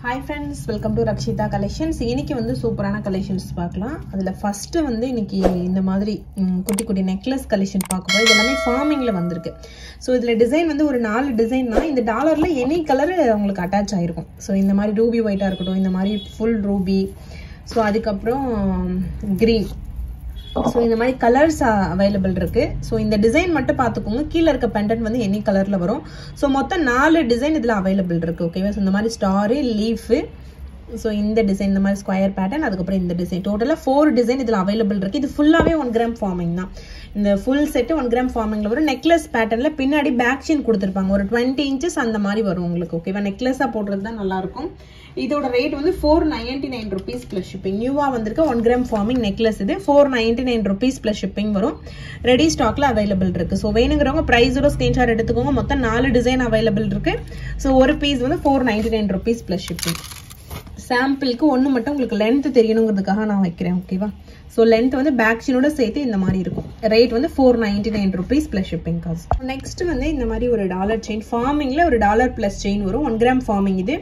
Hi friends, welcome to Rakshita Collections. இன்னைக்கு வந்து சூப்பரான கலெக்ஷன்ஸ் பார்க்கலாம். அதுல ஃபர்ஸ்ட் வந்து இன்னைக்கு இந்த மாதிரி குட்டி குட்டி நெக்லஸ் கலெக்ஷன் பார்க்கும்போது இது எல்லாமே ஃபார்மிங்ல வந்திருக்கு. சோ இதுல டிசைன் வந்து ஒரு 4 டிசைன்னா இந்த டாலர்ல எனி கலர் உங்களுக்கு அட்டாச் ஆயிருக்கும். சோ இந்த மாதிரி ரூபி ஒயிட்டா இருக்கட்டும், இந்த மாதிரி ஃபுல் ரூபி, சோ அதுக்கு அப்புறம் கிரீன். So இந்த மாதிரி கலர்ஸ் அவைலபிள் இருக்கு. சோ இந்த டிசைன் மட்டும் பாத்துக்கோங்க. கீழ இருக்க பெண்டன்ட் வந்து எனி கலர்ல வரும். சோ மொத்தம் 4 டிசைன் இதுல அவைலபிள் இருக்கு. ஓகேவா? சோ இந்த மாதிரி ஸ்டார், லீஃப், சோ இந்த டிசைன், இந்த மாதிரி ஸ்கொயர் பேட்டர்ன், அதுக்கு அப்புறம் இந்த டிசைன், டோட்டலா 4 டிசைன் இதுல அவைலபிள் இருக்கு. இது ஃபுல்லாவே 1 கிராம் ஃபார்மிங் தான். இந்த ஃபுல் செட் 1 கிராம் ஃபார்மிங்ல வரும். நெக்லஸ் பேட்டர்ன்ல பின்னாடி பேக் செயின் கொடுத்திருப்பாங்க. ஒரு 20 இன்ச்சஸ் அந்த மாதிரி வரும் உங்களுக்கு. ஓகேவா? நெக்லஸா போடுறது தான் நல்லா இருக்கும். இதோட ரேட் வந்து 499 rupees plus shipping. நியூவா வந்திருக்க 1 கிராம் ஃபார்மிங் நெக்லஸ் இது 499 rupees plus shipping வரும். ரெடி ஸ்டாக்ல அவைலபிள் இருக்கு. சோ வேணுங்கிறவங்க பிரைஸோட ஸ்கிரீன்ஷாட் எடுத்துக்கோங்க. மொத்தம் 4 டிசைன் அவைலபிள் இருக்கு. சோ ஒரு பீஸ் வந்து 499 rupees plus shipping. சாம்பிளுக்கு ஒன்னு மட்டும் உங்களுக்கு லென்த் தெரியணுங்கிறதுக்காக நான் வைக்கிறேன். ஓகேவா? சோ லென்த் வந்து பேக் செயினோட சேர்த்து இந்த மாதிரி இருக்கும். ரேட் வந்து 499 rupees plus shipping cost. Next வந்து இந்த மாதிரி ஒரு டாலர் செயின் ஃபார்மிங்ல ஒரு டாலர் பிளஸ் செயின் வரும். 1 கிராம் ஃபார்மிங் இது.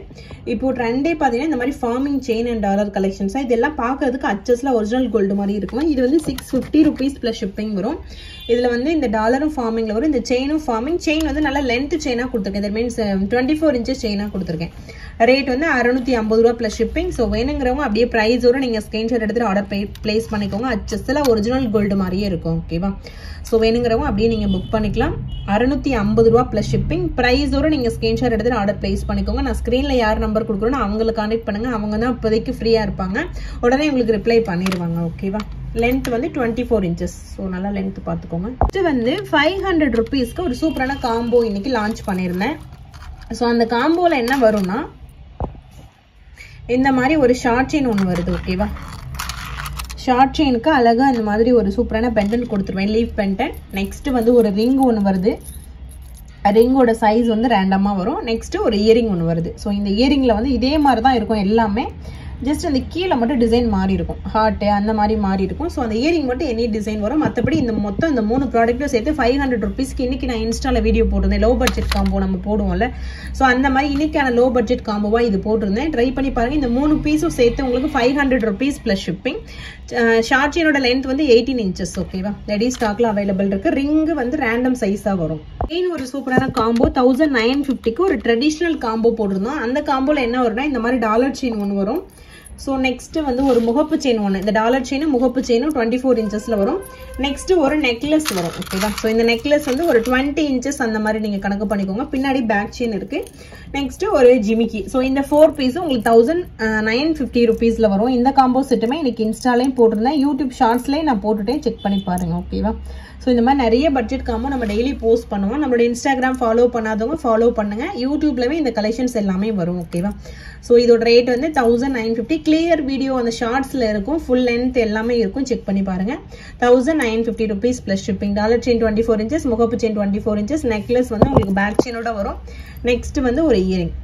இப்போ ட்ரெண்டே பாத்தீங்கன்னா இந்த மாதிரி farming chain and dollar collections இதெல்லாம் பார்க்கிறதுக்கு அச்சஸ்ல ஒரிஜினல் கோல்டு மாதிரி இருக்கும். இது வந்து 650 rupees plus shipping வரும். இதுல வந்து இந்த டாலரும் ஃபார்மிங்ல வரும். இந்த செயினும் ஃபார்மிங். செயின் வந்து நல்ல லென்த் செயினா கொடுத்துருக்கேன். தட் மீன்ஸ் 24 inches செயினா கொடுத்துருக்கேன். ரேட் வந்து 650 ரூபாய் பிளஸ் ஷிப்பிங். சோ வேணுங்கிறவங்க அப்படியே பிரைஸோட நீங்க ஸ்கிரீன்ஷாட் எடுத்துட்டு ஆர்டர் பிளேஸ் பண்ணிக்கோங்க. அச்சஸ்ல ஒரிஜினல் கோல்டு மாதிரியே இருக்கும். ஓகேவா? சோ வேணுங்கிறவங்க அப்படியே நீங்க புக் பண்ணிக்கலாம். 650 ரூபாய் பிளஸ் ஷிப்பிங். பிரைஸோட நீங்க ஸ்கிரீன்ஷாட் எடுத்துட்டு ஆர்டர் பிளேஸ் பண்ணிக்கோங்க. நான் ஸ்கிரீன்ல யார் நம்பர் கொடுக்குறோன்னு அவங்களுக்கு கான்டாக்ட் பண்ணுங்க. அவங்க தான் இப்போதைக்கு ஃப்ரீயா இருப்பாங்க. உடனே உங்களுக்கு ரிப்ளை பண்ணிடுவாங்க. ஓகேவா? லென்த் வந்து 24 inches. ஸோ நல்லா லென்த் பார்த்துக்கோங்க. இது வந்து 500 rupeesக்கு ஒரு சூப்பரான காம்போ இன்னைக்கு லான்ச் பண்ணியிருந்தேன். ஸோ அந்த காம்போல என்ன வரும்னா இந்த மாதிரி ஒரு ஷார்ட் செயின் ஒன்று வருது. ஓகேவா? ஷார்ட் செயினுக்கு அழகா இந்த மாதிரி ஒரு சூப்பரான பெண்டன்ட் கொடுத்துருவேன். Leaf pendant. நெக்ஸ்ட் வந்து ஒரு ரிங் ஒன்று வருது. ரிங்கோட சைஸ் வந்து ரேண்டமா வரும். நெக்ஸ்ட் ஒரு இயரிங் ஒன்று வருது. ஸோ இந்த இயரிங்ல வந்து இதே மாதிரி தான் இருக்கும் எல்லாமே. ஜஸ்ட் அந்த கீழே மட்டும் டிசைன் மாறி இருக்கும். ஹார்ட் அந்த மாதிரி மாறி இருக்கும். ஸோ அந்த இயரிங் மட்டும் எனி டிசைன் வரும். மற்றபடி இந்த மொத்தம் இந்த 3 ப்ராடக்ட்டும் சேர்த்து 500 rupeesக்கு இன்னைக்கு நான் இன்ஸ்டால வீடியோ போட்டிருந்தேன். லோ பட்ஜெட் காம்போ நம்ம போடுவோம்ல. ஸோ அந்த மாதிரி இன்னைக்கான லோ பட்ஜெட் காம்போவா இது போட்டிருந்தேன். ட்ரை பண்ணி பாருங்க. இந்த 3 பீஸும் சேர்த்து உங்களுக்கு 500 rupees plus shipping. ஷார்ட் செயினோட லென்த் வந்து 18 inches. ஓகேவா? ரெடி ஸ்டாக்ல அவைலபிள் இருக்கு. ரிங் வந்து ரேண்டம் சைஸா வரும். ஒரு சூப்பரான காம்போ 1950க்கு ஒரு ட்ரெடிஷனல் காம்போ போட்டிருந்தோம். அந்த காம்போல என்ன வரும்னா இந்த மாதிரி டாலர் செயின் ஒன்று வரும். ஸோ நெக்ஸ்ட் வந்து ஒரு முகப்பு செயின் ஒன்று. இந்த டாலர் செயினும் முகப்பு செயினும் 24 inchesல வரும். நெக்ஸ்ட் ஒரு நெக்லஸ் வரும். ஓகேவா? ஸோ இந்த நெக்லஸ் வந்து ஒரு 20 inches அந்த மாதிரி நீங்க கணக்கு பண்ணிக்கோங்க. பின்னாடி பேக் செயின் இருக்கு. நெக்ஸ்ட் ஒரு ஜிமிக்கி. ஸோ இந்த 4 பீஸும் உங்களுக்கு 1950 rupeesல வரும். இந்த காம்போ செட்டுமே இன்னைக்கு இன்ஸ்டாலையும் போட்டிருந்தேன். யூடியூப் ஷார்ட்ஸ்லயும் நான் போட்டுட்டேன். செக் பண்ணி பாருங்க. ஓகேவா? ஸோ இந்த மாதிரி நிறைய பட்ஜெட் காம்போ நம்ம டெய்லி போஸ்ட் பண்ணுவோம். நம்மளோட இன்ஸ்டாகிராம் ஃபாலோ பண்ணாதவங்க ஃபாலோ பண்ணுங்க. யூடியூப்லவே இந்த கலெக்ஷன்ஸ் எல்லாமே வரும். ஓகேவா? ஸோ இதோட ரேட் வந்து 1950. கிளியர் வீடியோ அந்த ஷார்ட்ஸ்ல இருக்கும். ஃபுல் லென்த் எல்லாமே இருக்கும். செக் பண்ணி பாருங்க. 1950 rupees plus shipping. Dollar chain 24 inches, முகப்பு செயின் 24 inches, நெக்லஸ் வந்து உங்களுக்கு பேக் செயினோட வரும். நெக்ஸ்ட் வந்து ஒரு இயரிங்.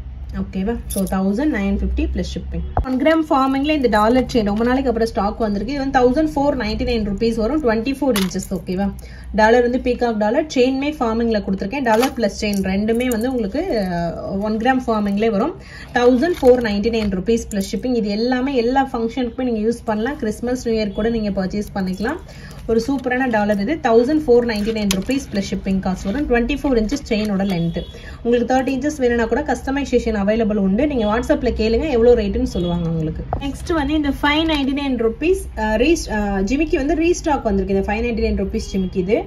ஓகேவா? So 1950 plus shipping. 1 கிராம் ஃபார்மிங்ல இந்த டாலர் செயின் ரொம்ப நாளைக்கு அப்புறம் ஸ்டாக் வந்திருக்கு. இது வந்து 1499 rupees வரும். 24 inches. ஓகேவா? டாலர் வந்து பீகாக் டாலர். செயின்மே ஃபார்மிங்ல கொடுத்துருக்கேன். டாலர் பிளஸ் செயின் ரெண்டுமே வந்து உங்களுக்கு 1 கிராம் ஃபார்மிங்லே வரும். 1499 rupees plus shipping. இது எல்லாமே எல்லா ஃபங்க்ஷனுக்குமே நீங்க யூஸ் பண்ணலாம். கிறிஸ்மஸ் நியூ இயர் கூட நீங்க பர்ச்சேஸ் பண்ணிக்கலாம். ஒரு சூப்பரான டாலர் இது. 1499 rupees plus shipping காஸ்ட் வரும். 24 inches செயினோட லென்த். உங்களுக்கு 30 inches வேணும்னா கூட கஸ்டமைசேஷன் அவைலபிள் உண்டு. நீங்க வாட்ஸ்அப்ல கேளுங்க எவ்வளவு ரேட்னு சொல்லுவாங்க உங்களுக்கு. நெக்ஸ்ட் வந்து இந்த 599 rupees ஜிமிக்கி வந்து ரீஸ்டாக் வந்திருக்கு. இந்த 599 rupees ஜிமிக்கி இது.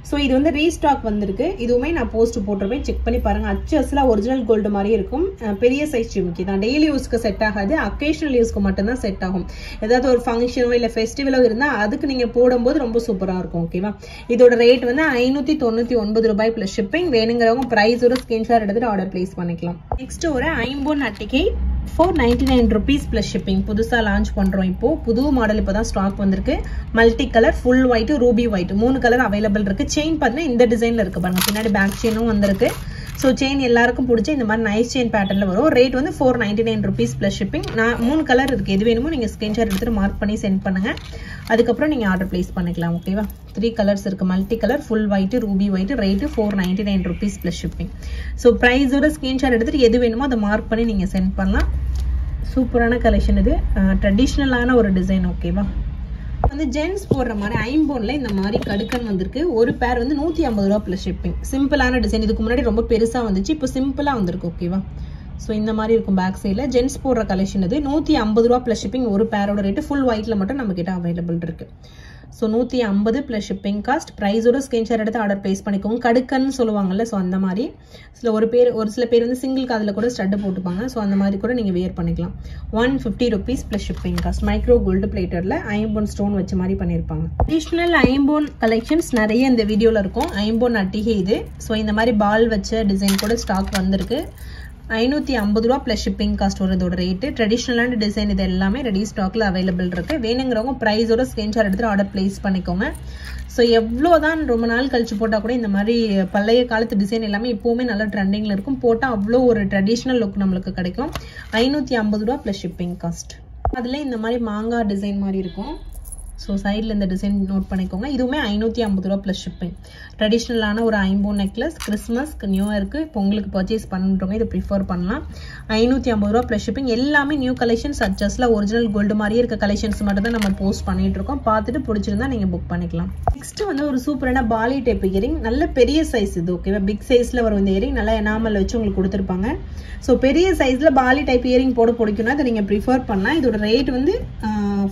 ஸோ இது வந்து ரீஸ்டாக் வந்திருக்கு. இதுவுமே நான் போஸ்ட் போட்டுருவேன். செக் பண்ணி பாருங்க. அச்சஸ்ல ஒரிஜினல் கோல்டு மாதிரி இருக்கும். பெரிய சைஸ் ஜிமிக்கி தான். டெய்லி யூஸ்க்கு செட் ஆகாது. அக்கேஷனல் யூஸ்க்கு மட்டும்தான் செட் ஆகும். ஏதாவது ஒரு ஃபங்க்ஷனோ இல்ல ஃபெஸ்டிவலோ இருந்தா அதுக்கு நீங்க போடும்போது ரொம்ப சூப்பரா இருக்கும். ஓகேவா? இதோட ரேட் வந்து 599 ரூபாய் பிளஸ் ஷிப்பிங். வேணுங்கிறவங்க பிரைஸோட ஸ்கிரீன்ஷாட் எடுத்துட்டு ஆர்டர் பிளேஸ் பண்ணிக்கலாம். நெக்ஸ்ட் ஒரு ஐம்பொன் அட்டிகை 499 rupees plus shipping. புதுசா லான்ச் பண்றோம். இப்போ புது மாடல் இப்பதான் ஸ்டாக் வந்திருக்கு. Multi colour, full white, ruby white 3 colour available இருக்கு. செயின் பாத்தீங்கன்னா இந்த டிசைன்ல இருக்கு பாருங்க. பின்னாடி பேக் செயினும் வந்திருக்கு. ஸோ செயின் எல்லாருக்கும் பிடிச்ச இந்த மாதிரி நைஸ் செயின் பேட்டர்ல வரும். ரேட் வந்து 499 rupees plus shipping. நான் 3 கலர் இருக்கு. எது வேணுமோ நீங்க ஸ்கிரீன்ஷாட் எடுத்துட்டு மார்க் பண்ணி சென்ட் பண்ணுங்க. அதுக்கப்புறம் நீங்க ஆர்டர் பிளேஸ் பண்ணிக்கலாம். ஓகேவா? 3 கலர்ஸ் இருக்கு. Multi colour, full white, ruby white. Rate 499 rupees plus shipping. So பிரைஸோட ஸ்கிரீன்ஷாட் எடுத்துட்டு எது வேணுமோ அதை மார்க் பண்ணி நீங்க சென்ட் பண்ணலாம். சூப்பரான கலெக்ஷன் இது, ட்ரெடிஷ்னலான ஒரு டிசைன். ஓகேவா, வந்து ஜென்ஸ் போடுற மாதிரி ஐம்போன்ல இந்த மாதிரி கடுக்கன் வந்திருக்கு. ஒரு பேர் வந்து 150 ரூபா ப்ளஸ் ஷிப்பிங். சிம்பிளான டிசைன். இதுக்கு முன்னாடி ரொம்ப பெருசா வந்துச்சு, இப்போ சிம்பிளா வந்திருக்கு. ஓகேவா, ஸோ இந்த மாதிரி இருக்கும் பேக் சைடில். ஜென்ஸ் போடுற கலெக்ஷன் இது. 150 ரூபா ப்ளஸ் ஷிப்பிங். ஒரு பேரோட ரேட்டு ஃபுல் ஒயிட்ல மட்டும் நம்ம கிட்ட அவைலபிள் இருக்கு. So 150 plus shipping cost. ப்ரைஸோட ஸ்கிரீன்ஷாட் எடுத்து ஆர்டர் பிளேஸ் பண்ணிக்கோங்க. கடுக்கன்னு சொல்லுவாங்கல்ல, ஸோ அந்த மாதிரி. ஒரு சில பேர் வந்து சிங்கிள் காதில் கூட ஸ்டட்டு போட்டுப்பாங்க. ஸோ அந்த மாதிரி கூட நீங்கள் வியர் பண்ணிக்கலாம். 150 rupees plus shipping cost. Micro gold பிளேட்டரில் ஐம்போன் ஸ்டோன் வச்ச மாதிரி பண்ணியிருப்பாங்க. அடிஷ்னல் ஐம்போன் கலெக்ஷன்ஸ் நிறைய இந்த வீடியோவில் இருக்கும். ஐம்போன் அட்டிகை இது. ஸோ இந்த மாதிரி பால் வச்ச டிசைன் கூட ஸ்டாக் வந்திருக்கு. 550 ரூபா ப்ளஸ் ஷிப்பிங் காஸ்ட் ஒரு இதோட ரேட்டு. ட்ரெடிஷ்னலான டிசைன் இது எல்லாமே ரெடி ஸ்டாக்ல அவைலபிள் இருக்கு. வேணுங்கிறவங்க ப்ரைஸோட ஸ்கிரீன்ஷாட் எடுத்துட்டு ஆர்டர் பிளேஸ் பண்ணிக்கோங்க. ஸோ எவ்வளோதான் ரொம்ப நாள் கழிச்சு போட்டால் கூட இந்த மாதிரி பழைய காலத்து டிசைன் எல்லாமே இப்போவுமே நல்ல ட்ரெண்டிங்கில் இருக்கும். போட்டால் அவ்வளோ ஒரு ட்ரெடிஷ்னல் லுக் நம்மளுக்கு கிடைக்கும். 550 ரூபா ப்ளஸ் ஷிப்பிங் காஸ்ட். அதில் இந்த மாதிரி மாங்காய் டிசைன் மாதிரி இருக்கும். ஸோ சைடில் இந்த டிசைன் நோட் பண்ணிக்கோங்க. இதுவுமே 550 ரூபா ப்ளஸ் ஷிப்பிங். ட்ரெடிஷ்னலான ஒரு ஐம்போன் நெக்லஸ். கிறிஸ்மஸ்க்கு நியூ இயருக்கு இப்போ உங்களுக்கு பர்ச்சேஸ் பண்ணுறவங்க இதை ப்ரிஃபர் பண்ணலாம். 550 ரூபா ப்ளஸ் ஷிப்பிங். எல்லாமே நியூ கலெக்ஷன்ஸ். அட்ஜஸ்ட்ல ஒரிஜினல் கோல்டு மாதிரியே இருக்க கலெக்ஷன்ஸ் மட்டும் தான் நம்ம போஸ்ட் பண்ணிட்டு இருக்கோம். பார்த்துட்டு பிடிச்சிருந்தா நீங்கள் புக் பண்ணிக்கலாம். நெக்ஸ்ட் வந்து ஒரு சூப்பரான பாலி டைப் இயரிங். நல்ல பெரிய சைஸ் இது. ஓகேவா, பிக் சைஸில் வரும் இந்த இயரிங். நல்லா எனாமல் வச்சு உங்களுக்கு கொடுத்துருப்பாங்க. ஸோ பெரிய சைஸில் பாலி டைப் இயரிங் போட பிடிக்கும்னா அதை நீங்கள் ப்ரிஃபர் பண்ணலாம். இதோட ரேட் வந்து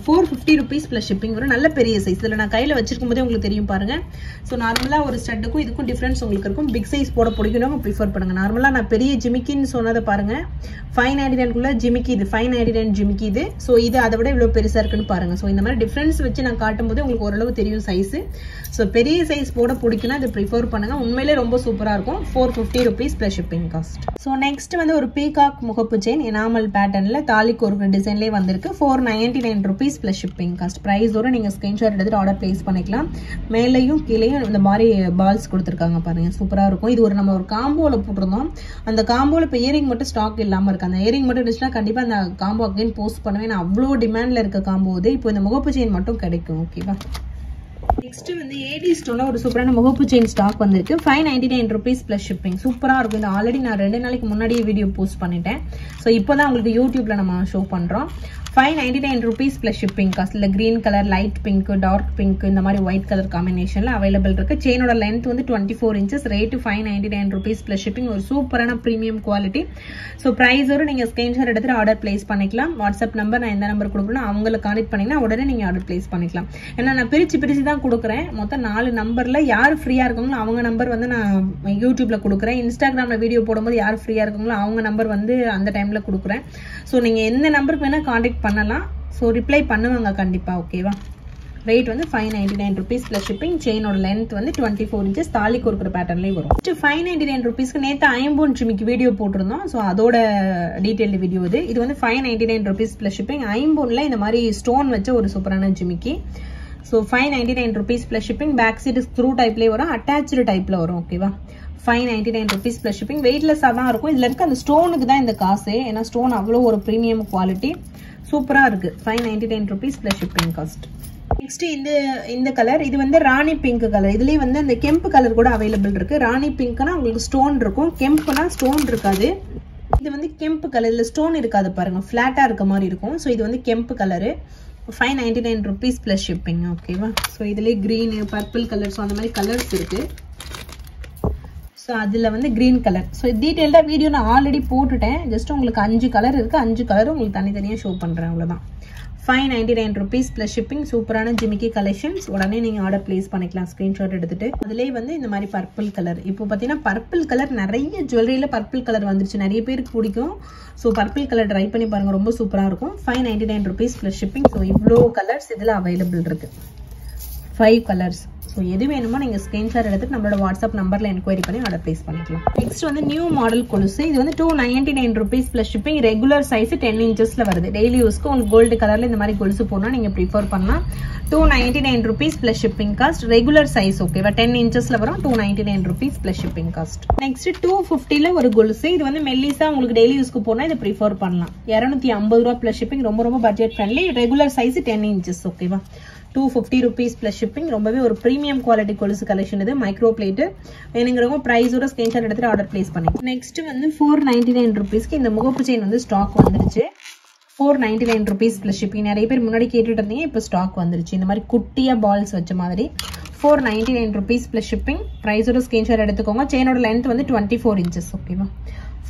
450 rupees ப்ளஸ் ஷிப்பிங் வரும். நல்ல பெரிய சைஸ். இதில் நான் கையில் வச்சிருக்கும் போதே உங்களுக்கு தெரியும் பாருங்க. ஸோ நார்மலாக ஒரு ஸ்டட்டுக்கும் இதுக்கும் டிஃப்ரென்ஸ் உங்களுக்கு இருக்கும். பிக் சைஸ் போட பிடிக்கணும் ப்ரிஃபர் பண்ணுங்க. நார்மலாக நான் பெரிய ஜிமிக்கின்னு சொன்னதை பாருங்க. 599 ஜிமிக்கி இது. 599 ஜிமிக்கி இது. ஸோ இது அதை விட இவ்வளோ பெருசாக இருக்குன்னு பாருங்க. ஸோ இந்த மாதிரி டிஃப்ரென்ஸ் வச்சு நான் காட்டும் போது உங்களுக்கு ஓரளவு தெரியும் சைஸ். ஸோ பெரிய சைஸ் போட பிடிக்குன்னா இதை ப்ரிஃபர் பண்ணுங்க. உண்மையிலே ரொம்ப சூப்பராக இருக்கும். 450 rupees plus shipping cost. So next வந்து ஒரு பீகாக் முகப்பு செயின் எனாமல் பேட்டர்னில் தாலிக்கு ஒரு டிசைன்லேயே வந்திருக்கு. 499 rupees ப்ளஸ் ஷிப்பிங் காஸ்ட். ப்ரைஸோட நீங்கள் ஸ்கிரீன்ஷாட் எடுத்துட்டு ஆர்டர் பிளேஸ் பண்ணிக்கலாம். மேலேயும் கீழேயும் இந்த மாதிரி பால்ஸ் கொடுத்துருக்காங்க பாருங்க. சூப்பராக இருக்கும். இது நம்ம ஒரு காம்போவில் போட்டிருந்தோம். அந்த காம்போவில் இப்போ இயரிங் மட்டும் ஸ்டாக் இல்லாமல் இருக்கு. அந்த இயரிங் மட்டும் இருந்துச்சுன்னா கண்டிப்பாக அந்த காம்போ அகைன் போஸ்ட் பண்ணுவேன். நான் அவ்வளோ டிமாண்டில் இருக்க காம்போ இது. இப்போ இந்த முகப்பு செயின் மட்டும் கிடைக்கும். ஓகேவா, நெக்ஸ்ட் வந்து ஏடி ஸ்டோன்ல ஒரு சூப்பரான முகப்பு செயின் ஸ்டாக் வந்திருக்கு. 599 rupees ப்ளஸ் ஷிப்பிங். சூப்பராக இருக்கும். இது ஆல்ரெடி நான் 2 நாளைக்கு முன்னாடி வீடியோ போஸ்ட் பண்ணிட்டேன். ஸோ இப்போ தான் உங்களுக்கு யூடியூப்ல நம்ம ஷோ பண்ணுறோம். 599 rupees ப்ளஸ் ஷிப்பிங் காஸ்ட். இல்லை green colour, light pink, dark pink, இந்த மாதிரி ஒயிட் கலர் காம்பினேஷனில் அவைலபிள் இருக்கு. செயினோட லென்த் வந்து 24 inches. Rate 599 rupees plus shipping. ஒரு சூப்பரான ப்ரீமியம் குவாலிட்டி. ஸோ ப்ரைஸோடு நீங்கள் ஸ்கிரீன்ஷாட் எடுத்துட்டு ஆர்டர் பிளேஸ் பண்ணிக்கலாம். வாட்ஸ்அப் நம்பர் நான் எந்த நம்பர் கொடுக்குறேன் அவங்களை கான்டெக்ட் பண்ணிங்கன்னா உடனே நீங்கள் ஆர்டர் பிளேஸ் பண்ணிக்கலாம். ஏன்னா நான் பிரித்து தான் கொடுக்குறேன். மொத்தம் 4 நம்பரில் யார் ஃப்ரீயாக இருக்காங்களோ அவங்க நம்பர் வந்து நான் யூடியூப்ல கொடுக்குறேன். இன்ஸ்டாகிராமில் வீடியோ போடும்போது யார் ஃப்ரீயாக இருக்காங்களோ அவங்க நம்பர் வந்து அந்த டைமில் கொடுக்குறேன். ஸோ நீங்கள் எந்த நம்பருக்கு வேணால் கான்டெக்ட் பண்ணலாம். ஸோ ரிப்ளை பண்ணுவாங்க கண்டிப்பாக. ஓகேவா, ரேட் வந்து 599 rupees ப்ளஸ் ஷிப்பிங். செயினோட லென்த் வந்து 24 inches. தாலி கொடுக்குற பேட்டர்ன்லேயே வரும். 599 rupeesக்கு நேற்று ஐம்போன் ஜிமிக்கு வீடியோ போட்டிருந்தோம். ஸோ அதோட டீட்டெயில் வீடியோ இது. இது வந்து 599 rupees ப்ளஸ் ஷிப்பிங். ஐம்போனில் இந்த மாதிரி ஸ்டோன் வச்ச ஒரு சூப்பரான ஜிமிக்கி. So 599 rupees plus shipping. Back side screw டைப்லேயே வரும். அட்டாச்சு டைப்பில் வரும். ஓகேவா, 599 rupees ப்ளஸ் ஷிப்பிங். வெயிட்லெஸ்ஸாக தான் இருக்கும். இதில் இருக்க அந்த ஸ்டோனுக்கு தான் இந்த காசு. ஏன்னா ஸ்டோன் அவ்வளோ ஒரு ப்ரீமியம் குவாலிட்டி. சூப்பராக இருக்கு. 599 rupees plus shipping cost. Next இந்த கலர். இது வந்து ராணி பிங்க் கலர். இதுலேயே வந்து அந்த கெம்பு கலர் கூட அவைலபிள் இருக்கு. ராணி பிங்க்னா உங்களுக்கு ஸ்டோன் இருக்கும். கெம்புனா ஸ்டோன் இருக்காது. இது வந்து கெம்பு கலர். இதில் ஸ்டோன் இருக்காது பாருங்க. ஃபிளாட்டாக இருக்க மாதிரி இருக்கும். ஸோ இது வந்து கெம்பு கலரு. 599 rupees plus shipping. ஓகேவா, ஸோ இதுலேயே க்ரீனு, பர்பிள் கலர், ஸோ அந்த மாதிரி கலர்ஸ் இருக்கு. ஸோ அதில் வந்து க்ரீன் கலர். ஸோ டீட்டெயில்டாக வீடியோ நான் ஆல்ரெடி போட்டுட்டேன். ஜஸ்ட் உங்களுக்கு 5 கலர் இருக்குது. 5 கலரும் உங்களுக்கு தனித்தனியாக ஷோ பண்ணுறேன். அவ்வளோதான். 599 rupees ப்ளஸ் ஷிப்பிங். சூப்பரான ஜிமிக்கி கலெக்ஷன்ஸ். உடனே நீங்கள் ஆர்டர் பிளேஸ் பண்ணிக்கலாம் ஸ்க்ரீன்ஷாட் எடுத்துட்டு. அதிலே வந்து இந்த மாதிரி பர்பிள் கலர். இப்போ பார்த்தீங்கன்னா பர்பிள் கலர் நிறைய ஜுவல்லரியில் பர்பிள் கலர் வந்துருச்சு. நிறைய பேருக்கு பிடிக்கும். ஸோ பர்பிள் கலர் ட்ரை பண்ணி பாருங்கள். ரொம்ப சூப்பராக இருக்கும். 599 rupees ப்ளஸ் ஷிப்பிங். ஸோ இவ்வளோ கலர்ஸ் இதில் அவைலபிள் இருக்குது. 5 கலர்ஸ். ஸோ எது வேணுமோ நீங்கள் ஸ்க்ரீன்ஷாட் எடுத்துட்டு நம்மளோட வாட்ஸ்அப் நம்பரில் என்கொயரி பண்ணி ஆர்டர் பிளேஸ் பண்ணிக்கலாம். நெக்ஸ்ட் வந்து நியூ மாடல் கொலுசு. இது வந்து 299 rupees plus shipping. Regular size 10 inchesல வருது. டெய்லி யூஸ்க்கு உங்களுக்கு கோல்டு கலரில் இந்த மாதிரி கொலுசு போனால் நீங்கள் ப்ரிஃபர் பண்ணலாம். 299 rupees plus shipping cost. Regular size. ஓகேவா, 10 inchesல வரும். 299 rupees plus shipping cost. Next 250ல ஒரு கொலுசு. இது வந்து மெல்லிசா உங்களுக்கு டெய்லி யூஸ்க்கு போனால் இதை ப்ரிஃபர் பண்ணலாம். 250 ரூபா ப்ளஸ் ஷிப்பிங். ரொம்ப budget friendly. Regular size 10 inches. ஓகேவா, 250 rupees ப்ளஸ் ஷிப்பிங். ரொம்பவே ஒரு ப்ரீமியம் குவாலிட்டி கொலுசு கலெக்ஷன் இது. Micro plate. வேணுங்கிறவங்க ப்ரைஸோட ஸ்கிரீன்ஷாட் எடுத்துட்டு ஆர்டர் பிளேஸ் பண்ணிக்கலாம். நெக்ஸ்ட் வந்து 499 rupeesக்கு இந்த முகப்பு செயின் வந்து ஸ்டாக் வந்துருச்சு. 499 rupees plus shipping. நிறைய பேர் முன்னாடி கேட்டுட்டு இருந்தீங்க, இப்போ ஸ்டாக் வந்துருச்சு. இந்த மாதிரி குட்டியா பால்ஸ் வச்ச மாதிரி 499 rupees plus shipping. பிரைஸோட ஸ்கிரீன்ஷாட் எடுத்துக்கோங்க. செயினோட லென்த் வந்து 24 inches. ஓகேவா?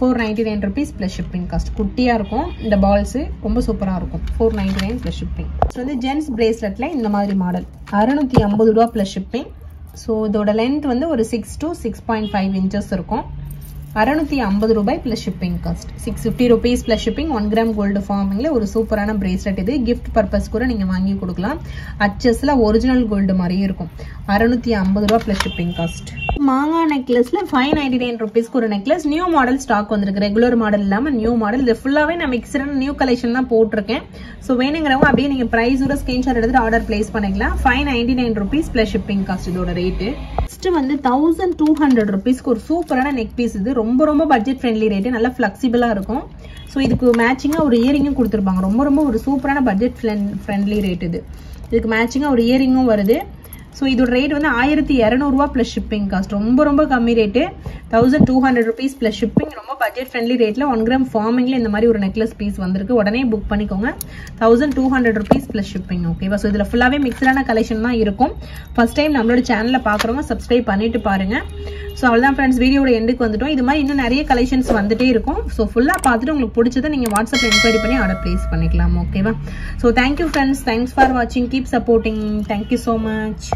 499 rupees plus shipping cost. குட்டியா இருக்கும் இந்த பால்ஸ், ரொம்ப சூப்பரா இருக்கும். 499 plus shipping. ஸோ வந்து ஜென்ஸ் பிரேஸ்லெட்ல இந்த மாதிரி மாடல் 650 ரூபா plus shipping. ஸோ இதோட லென்த் வந்து ஒரு 6 to 6.5 inches இருக்கும். 650 ரூபாய் plus shipping cost. 650 rupees plus shipping. 1 gram gold formingல ஒரு சூப்பரான பிரேஸ்லெட் இது. gift purpose கூட நீங்க வாங்கி கொடுக்கலாம். அச்சஸ்ல ஒரிஜினல் கோல்டு மாதிரியே இருக்கும். 650 ரூபாய் plus shipping cost. மாங்கா நெக்லஸ்ல 599 rupeesக்கு ஒரு நெக்லஸ். நியூ மாடல் ஸ்டாக் வந்திருக்கு. ரெகுலர் மாடல் இல்லாம நியூ மாடல். இது ஃபுல்லாவே நான் மிக்ஸ்டான நியூ கலெக்ஷன் தான் போட்டிருக்கேன். ஸோ வேணுங்கிறவங்க அப்படியே நீங்க பிரைஸோட ஸ்கிரீன்ஷாட் எடுத்துட்டு ஆர்டர் பிளேஸ் பண்ணிக்கலாம். 599 rupees plus shipping cost இதோட ரேட்டு. நெக்ஸ்ட் வந்து 1200 rupeesக்கு ஒரு சூப்பரான நெக் பீஸ் இது. ரொம்ப ரொம்ப பட்ஜெட் ஃப்ரெண்ட்லி ரேட்டு, நல்லா ஃபிளெக்சிபிளா இருக்கும். ஸோ இதுக்கு மேட்சிங்கா ஒரு இயரிங்கும் கொடுத்துருப்பாங்க. ரொம்ப ரொம்ப ஒரு சூப்பரான பட்ஜெட் ஃப்ரெண்ட்லி ரேட் இது. இதுக்கு மேட்சிங்கா ஒரு இயரிங்கும் வருது. ஸோ இதோட ரேட் வந்து 1200 ரூபா plus shipping cost. ரொம்ப ரொம்ப கம்மி ரேட்டு. 1200 rupees plus shipping. ரொம்ப பட்ஜெட் ஃப்ரெண்ட்லி ரேட்ல 1 gram ஃபார்மிங்ல இந்த மாதிரி ஒரு நெக்லஸ் பீஸ் வந்திருக்கு. உடனே புக் பண்ணிக்கோங்க. 1200 rupees plus shipping. ஓகேவா? ஸோ இதுல ஃபுல்லாவே மிக்ஸ்டான கலெக்ஷன் தான் இருக்கும். ஃபர்ஸ்ட் டைம் நம்மளோட சேனல்ல பாக்குறவங்க சப்ஸ்கிரைப் பண்ணிட்டு பாருங்க. ஸோ அவ்வளோதான் ஃப்ரெண்ட்ஸ், வீடியோட எண்டுக்கு வந்துட்டோம். இது மாதிரி இன்னும் நிறைய கலெக்ஷன்ஸ் வந்துட்டே இருக்கும். ஸோ ஃபுல்லாக பார்த்துட்டு உங்களுக்கு பிடிச்சதை நீங்கள் வாட்ஸ்அப்பில் என்கொயரி பண்ணி ஆர்டர் பிளேஸ் பண்ணிக்கலாம். ஓகேவா? So thank you friends, thanks for வாட்சிங், keep supporting. Thank you so much.